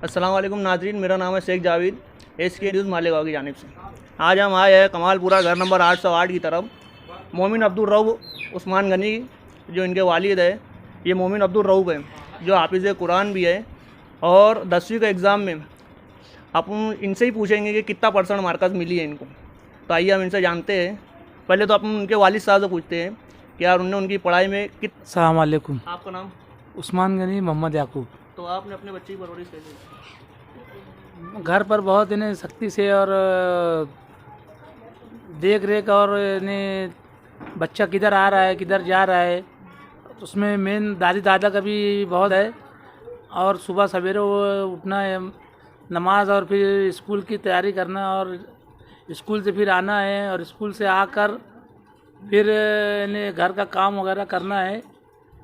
अस्सलाम वालेकुम नाज़रीन, मेरा नाम है शेख जावेद, SK न्यूज़ मालेगांव की जानिब से। आज हम आए हैं कमालपुरा घर नंबर 808 की तरफ। मोमिन अब्दुल रऊफ़ उस्मान गनी जो इनके वालिद है, ये मोमिन अब्दुल रऊफ़ है जो हाफिज़ कुरान भी है और 10वीं का एग्ज़ाम में अपन इनसे ही पूछेंगे कि कितना % मार्कस मिली है इनको। तो आइए हम इनसे जानते हैं। पहले तो अपन उनके वालिद साहब से पूछते हैं कि यार उन्होंने उनकी पढ़ाई में अस्सलाम वालेकुम। आपका नाम? उस्मान गनी मोहम्मद याकूब। तो आपने अपने बच्चे की परवरिश कैसे की? घर पर बहुत इन्हें सख्ती से और देख रेख और इन्हें बच्चा किधर आ रहा है किधर जा रहा है उसमें मेन दादी दादा का भी बहुत है। और सुबह सवेरे वो उठना है, नमाज और फिर स्कूल की तैयारी करना और स्कूल से फिर आना है और स्कूल से आकर फिर इन्हें घर का काम वगैरह करना है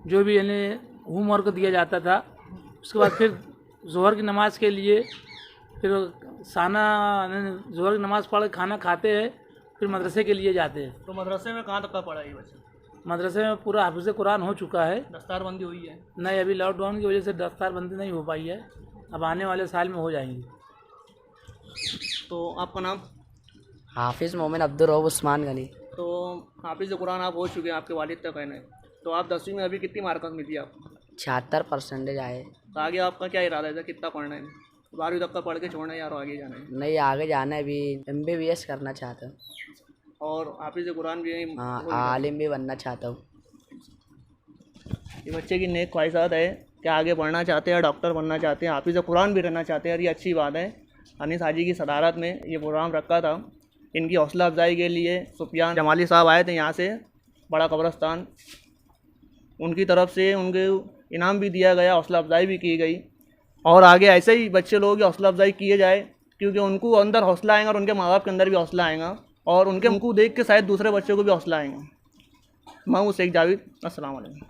जो भी इन्हें होमवर्क दिया जाता था। उसके बाद फिर ज़ोहर की नमाज़ के लिए फिर ज़ोहर की नमाज़ पढ़ खाना खाते हैं, फिर मदरसे के लिए जाते हैं। तो मदरसे में कहाँ तक का पढ़ाई बच्चे? मदरसे में पूरा हाफिज़ कुरान हो चुका है। दस्तारबंदी हुई है? नहीं, अभी लॉकडाउन की वजह से दस्तारबंदी नहीं हो पाई है, अब आने वाले साल में हो जाएंगी। तो आपका नाम? हाफिज़ मोमिन अब्दुल रऊफ़ उस्मान गनी। तो हाफिज़ कुरान आप हो चुके हैं, आपके वालिद का कहना है। तो आप 10वीं में अभी कितनी मार्कस मिली आपको? 76% आए। तो आगे आपका क्या इरादा है, कितना पढ़ना है? 12वीं तक का पढ़ के छोड़ना है या आगे जाना है? नहीं, आगे जाना है, अभी MBBS करना चाहता हूँ। और हाफिज़ कुरान भी हाँ, आलिम भी बनना चाहता हूँ। ये बच्चे की नेक ख्वाहिशात है कि आगे बढ़ना चाहते हैं, डॉक्टर बनना चाहते हैं, हाफिज़ कुरान भी रहना चाहते हैं और ये अच्छी बात है। अनीस हाजी की सदारत में ये प्रोग्राम रखा था। इनकी हौसला अफजाई के लिए सुफियान जमाली साहब आए थे यहाँ से, बड़ा कब्रस्तान। उनकी तरफ से उनके इनाम भी दिया गया, हौसला अफजाई भी की गई और आगे ऐसे ही बच्चे लोगों की हौसला अफजाई किए जाए क्योंकि उनको अंदर हौसला आएगा और उनके माँ बाप के अंदर भी हौसला आएगा और उनको देख के शायद दूसरे बच्चों को भी हौसला आएगा। मैं हूँ शेख जावेद। अस्सलाम वालेकुम।